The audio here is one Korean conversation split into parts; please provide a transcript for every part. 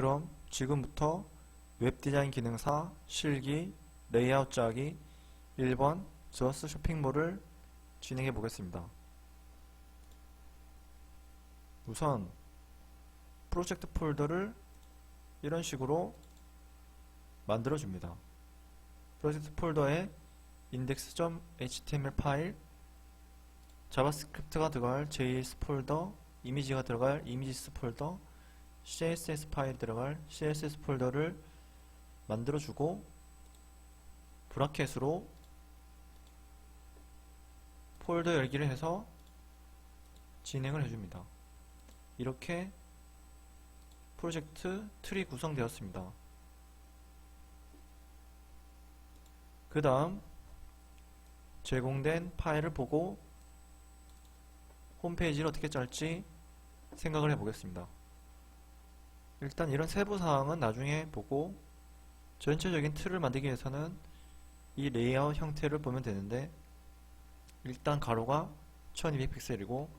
그럼 지금부터 웹디자인 기능사 실기 레이아웃 짜기 1번 저스 쇼핑몰을 진행해 보겠습니다. 우선 프로젝트 폴더를 이런 식으로 만들어 줍니다. 프로젝트 폴더에 index.html 파일, 자바스크립트가 들어갈 JS 폴더, 이미지가 들어갈 이미지스 폴더, CSS 파일 들어갈 CSS 폴더를 만들어주고 브라켓으로 폴더 열기를 해서 진행을 해줍니다. 이렇게 프로젝트 틀이 구성되었습니다. 그 다음 제공된 파일을 보고 홈페이지를 어떻게 짤지 생각을 해보겠습니다. 일단 이런 세부사항은 나중에 보고 전체적인 틀을 만들기 위해서는 이 레이아웃 형태를 보면 되는데, 일단 가로가 1200픽셀이고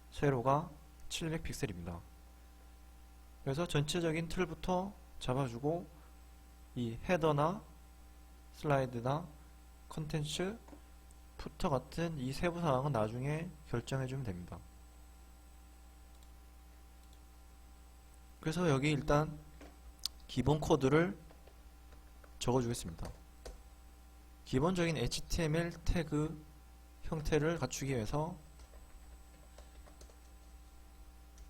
세로가 700픽셀입니다. 그래서 전체적인 틀부터 잡아주고 이 헤더나 슬라이드나 컨텐츠, 푸터 같은 이 세부사항은 나중에 결정해주면 됩니다. 그래서 여기 일단 기본 코드를 적어주겠습니다. 기본적인 HTML 태그 형태를 갖추기 위해서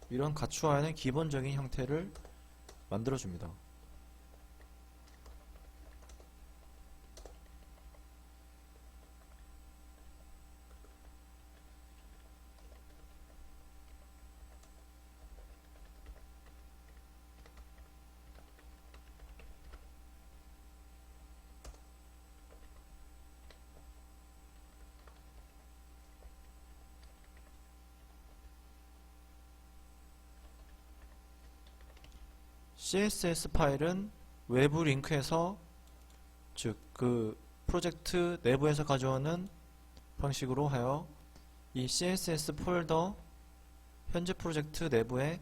이런 갖추어야 하는 기본적인 형태를 만들어줍니다. CSS 파일은 외부 링크에서, 즉 그 프로젝트 내부에서 가져오는 방식으로 하여 이 CSS 폴더, 현재 프로젝트 내부에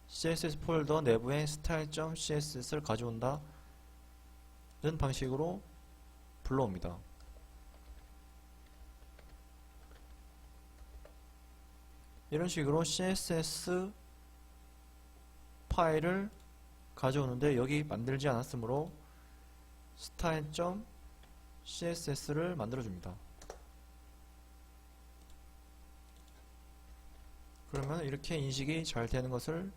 CSS 폴더 내부에 style.css를 가져온다는 방식으로 불러옵니다. 이런 식으로 CSS 파일을 가져오는데 여기 만들지 않았으므로 style.css를 만들어줍니다. 그러면 이렇게 인식이 잘 되는 것을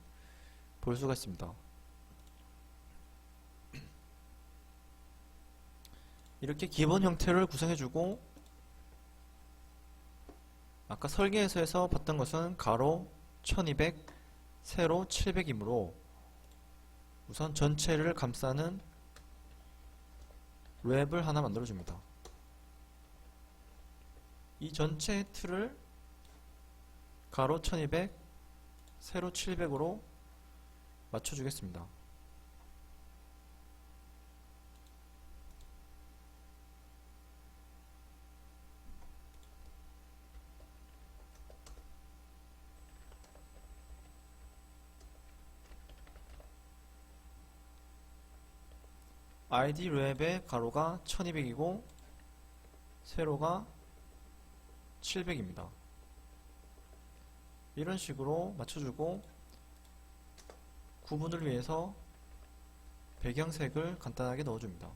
볼 수가 있습니다. 이렇게 기본 형태를 구성해주고, 아까 설계에서 봤던 것은 가로 1200, 세로 700이므로 우선 전체를 감싸는 웹을 하나 만들어줍니다. 이 전체 틀을 가로 1200, 세로 700으로 맞춰주겠습니다. ID 랩의 가로가 1200이고 세로가 700입니다. 이런 식으로 맞춰주고 구분을 위해서 배경색을 간단하게 넣어줍니다.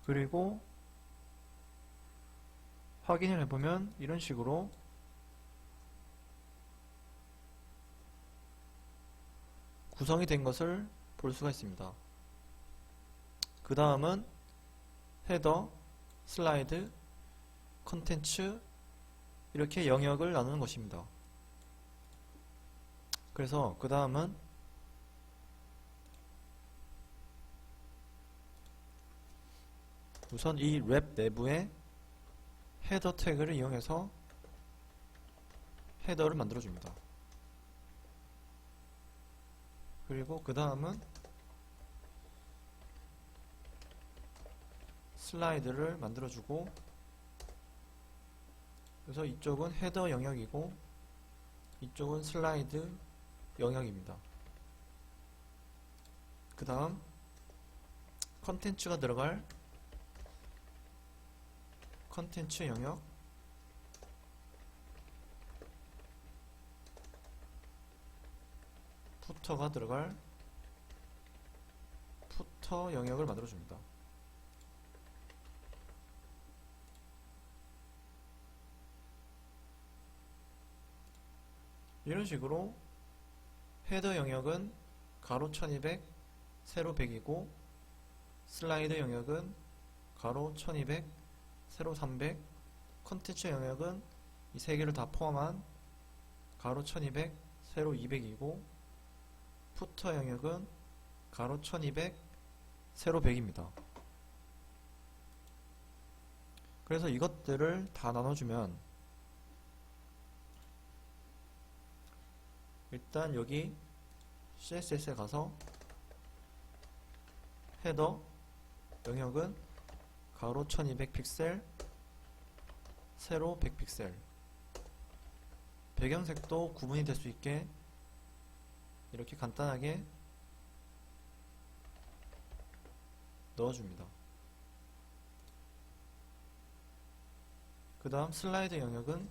그리고 확인을 해보면 이런 식으로 구성이 된 것을 볼 수가 있습니다. 그 다음은 헤더, 슬라이드, 컨텐츠 이렇게 영역을 나누는 것입니다. 그래서 그 다음은 우선 이 웹 내부에 헤더 태그를 이용해서 헤더를 만들어줍니다. 그리고 그 다음은 슬라이드를 만들어주고, 그래서 이쪽은 헤더 영역이고 이쪽은 슬라이드 영역입니다. 그 다음 컨텐츠가 들어갈 컨텐츠 영역, 푸터가 들어갈 푸터 영역을 만들어줍니다. 이런 식으로 헤더 영역은 가로 1200 세로 100이고, 슬라이드 영역은 가로 1200 세로 300, 컨텐츠 영역은 이 세 개를 다 포함한 가로 1200 세로 200이고, 푸터 영역은 가로 1200 세로 100입니다. 그래서 이것들을 다 나눠주면 일단 여기 CSS에 가서 헤더 영역은 가로 1200 픽셀 세로 100 픽셀, 배경색도 구분이 될 수 있게 이렇게 간단하게 넣어줍니다. 그 다음 슬라이드 영역은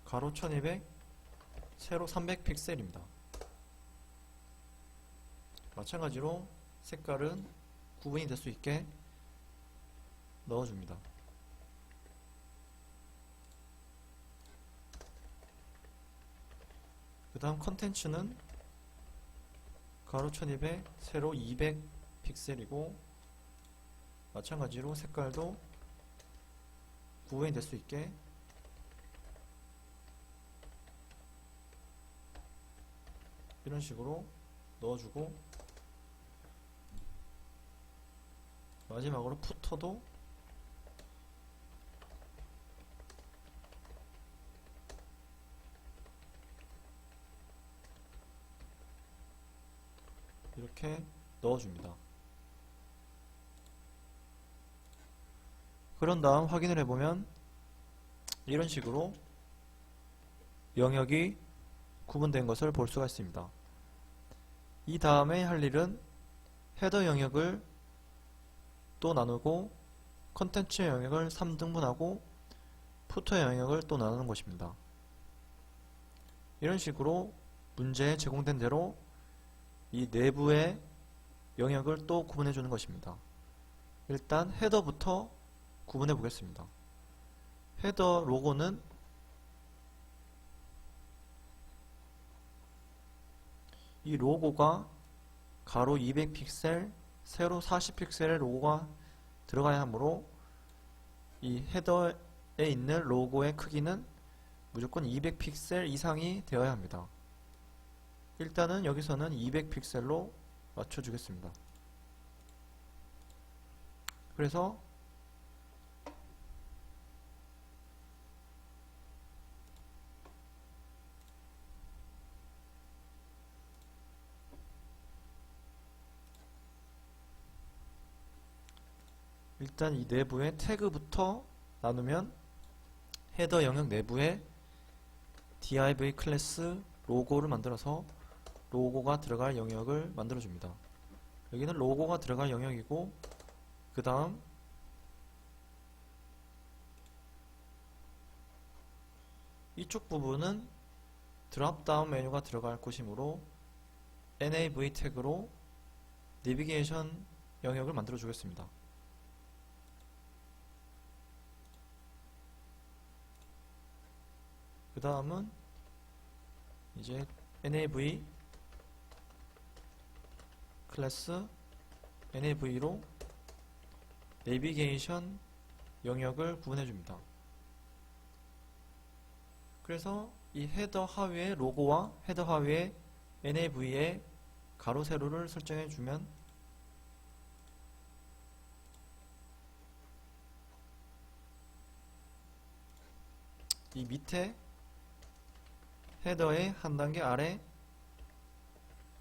가로 1200 세로 300 픽셀입니다. 마찬가지로 색깔은 구분이 될 수 있게 넣어줍니다. 그 다음 컨텐츠는 가로 1200 세로 200 픽셀이고, 마찬가지로 색깔도 구분이 될 수 있게 이런 식으로 넣어주고, 마지막으로 푸터도 이렇게 넣어줍니다. 그런 다음 확인을 해보면 이런 식으로 영역이 구분된 것을 볼 수가 있습니다. 이 다음에 할 일은 헤더 영역을 또 나누고, 컨텐츠 영역을 3등분하고, 푸터 영역을 또 나누는 것입니다. 이런 식으로 문제에 제공된 대로 이 내부의 영역을 또 구분해 주는 것입니다. 일단 헤더부터 구분해 보겠습니다. 헤더 로고는 이 로고가 가로 200픽셀 세로 40픽셀의 로고가 들어가야 하므로 이 헤더에 있는 로고의 크기는 무조건 200픽셀 이상이 되어야 합니다. 일단은 여기서는 200픽셀로 맞춰주겠습니다. 그래서 일단 이 내부의 태그부터 나누면 헤더 영역 내부에 div 클래스 로고를 만들어서 로고가 들어갈 영역을 만들어줍니다. 여기는 로고가 들어갈 영역이고, 그 다음 이쪽 부분은 드롭다운 메뉴가 들어갈 곳이므로 nav 태그로 내비게이션 영역을 만들어 주겠습니다. 그 다음은 이제 nav 클래스 nav로 내비게이션 영역을 구분해 줍니다. 그래서 이 헤더 하위의 로고와 헤더 하위의 nav의 가로 세로를 설정해 주면 이 밑에 헤더의 한 단계 아래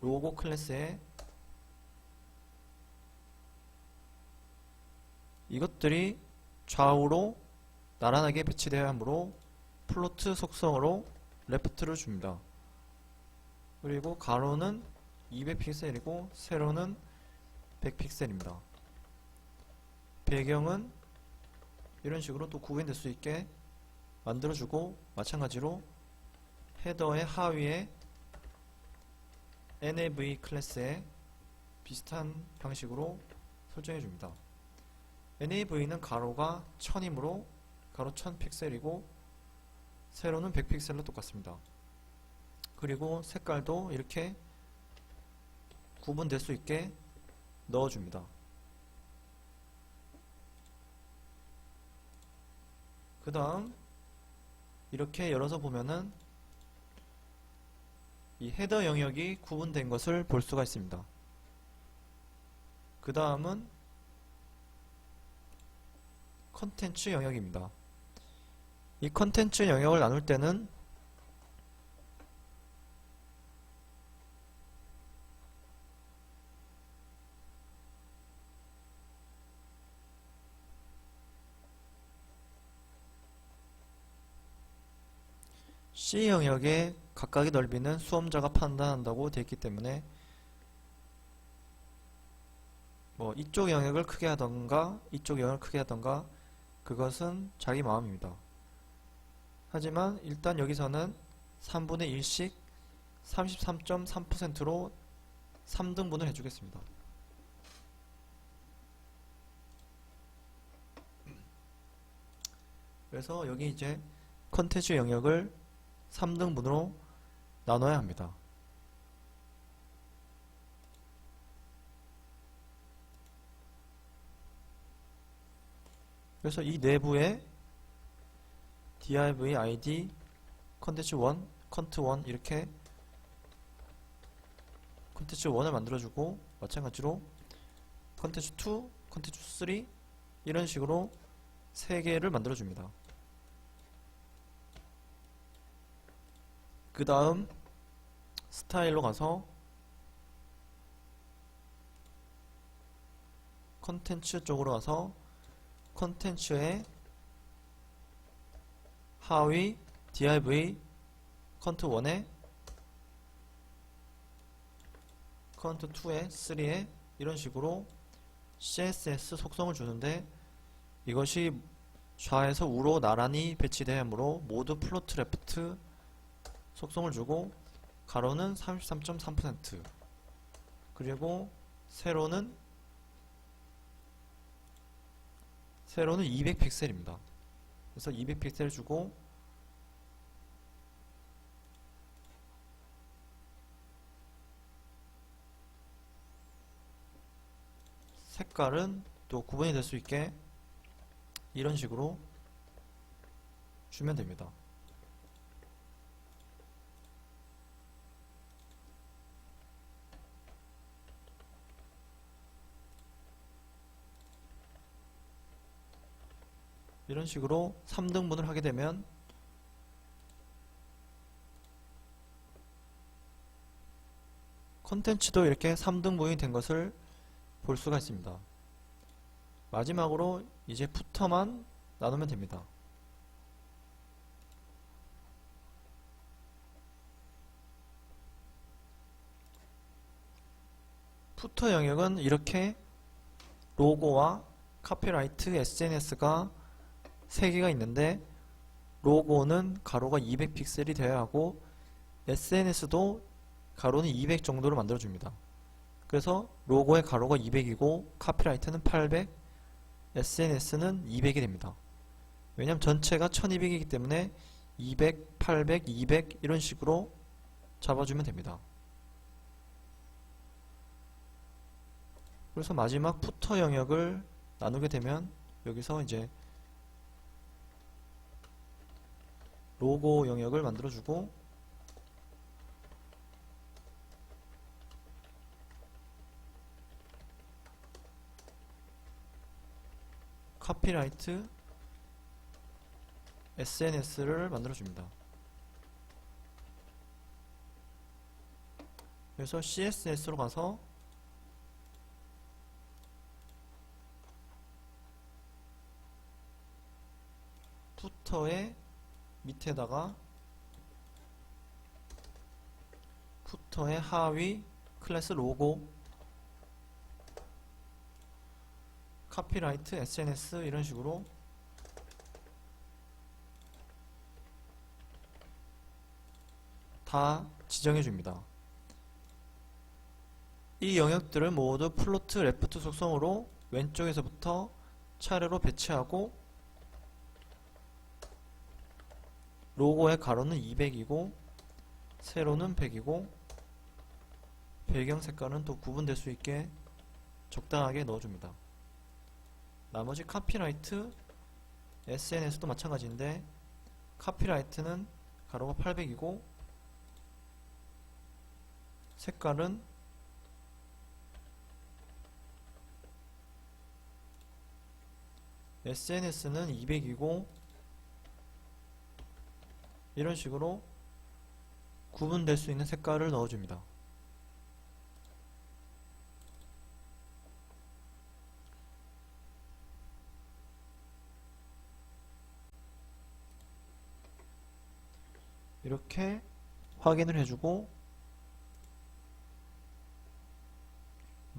로고 클래스에 이것들이 좌우로 나란하게 배치되어야 하므로 플로트 속성으로 레프트를 줍니다. 그리고 가로는 200픽셀이고 세로는 100픽셀입니다. 배경은 이런 식으로 또 구분될 수 있게 만들어주고, 마찬가지로 헤더의 하위에 nav 클래스에 비슷한 방식으로 설정해줍니다. nav는 가로가 1000이므로 가로 1000픽셀이고 세로는 100픽셀로 똑같습니다. 그리고 색깔도 이렇게 구분될 수 있게 넣어줍니다. 그 다음 이렇게 열어서 보면은 이 헤더 영역이 구분된 것을 볼 수가 있습니다. 그 다음은 컨텐츠 영역입니다. 이 컨텐츠 영역을 나눌 때는 C 영역의 각각의 넓이는 수험자가 판단한다고 되어 있기 때문에 뭐 이쪽 영역을 크게 하던가 이쪽 영역을 크게 하던가 그것은 자기 마음입니다. 하지만 일단 여기서는 3분의 1씩 33.3%로 3등분을 해주겠습니다. 그래서 여기 이제 컨텐츠 영역을 3등분으로 나눠야 합니다. 그래서 이 내부에 div id 컨텐츠 1, 컨트 1 이렇게 컨텐츠 1을 만들어주고, 마찬가지로 컨텐츠 2, 컨텐츠 3 이런 식으로 3개를 만들어줍니다. 그 다음 스타일로 가서 컨텐츠 쪽으로 가서 컨텐츠의 하위 div 컨트 1에 컨트 2에 3에 이런 식으로 css 속성을 주는데, 이것이 좌에서 우로 나란히 배치되어 하므로 모두 플로트 레프트 속성을 주고, 가로는 33.3% 그리고 세로는 200픽셀입니다. 그래서 200픽셀 주고, 색깔은 또 구분이 될 수 있게 이런 식으로 주면 됩니다. 이런 식으로 3등분을 하게 되면 컨텐츠도 이렇게 3등분이 된 것을 볼 수가 있습니다. 마지막으로 이제 푸터만 나누면 됩니다. 푸터 영역은 이렇게 로고와 카피라이트, SNS가 3개가 있는데, 로고는 가로가 200픽셀이 되어야 하고 SNS도 가로는 200 정도로 만들어줍니다. 그래서 로고의 가로가 200이고 카피라이트는 800, SNS는 200이 됩니다. 왜냐하면 전체가 1200이기 때문에 200, 800, 200 이런 식으로 잡아주면 됩니다. 그래서 마지막 푸터 영역을 나누게 되면 여기서 이제 로고 영역을 만들어주고, 카피라이트, SNS를 만들어줍니다. 그래서 CSS로 가서 푸터의 밑에다가 푸터의 하위 클래스 로고 카피라이트 SNS 이런 식으로 다 지정해 줍니다. 이 영역들을 모두 플로트 레프트 속성으로 왼쪽에서부터 차례로 배치하고 로고의 가로는 200이고 세로는 100이고 배경 색깔은 또 구분될 수 있게 적당하게 넣어줍니다. 나머지 카피라이트 SNS도 마찬가지인데 카피라이트는 가로가 800이고 색깔은 SNS는 200이고 이런 식으로 구분될 수 있는 색깔을 넣어줍니다. 이렇게 확인을 해주고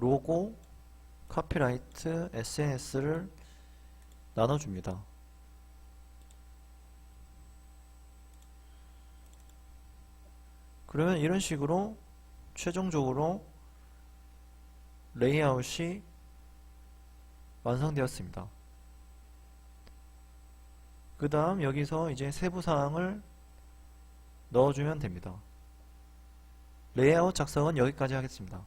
로고, 카피라이트, SNS를 나눠줍니다. 그러면 이런 식으로 최종적으로 레이아웃이 완성되었습니다. 그 다음 여기서 이제 세부사항을 넣어주면 됩니다. 레이아웃 작성은 여기까지 하겠습니다.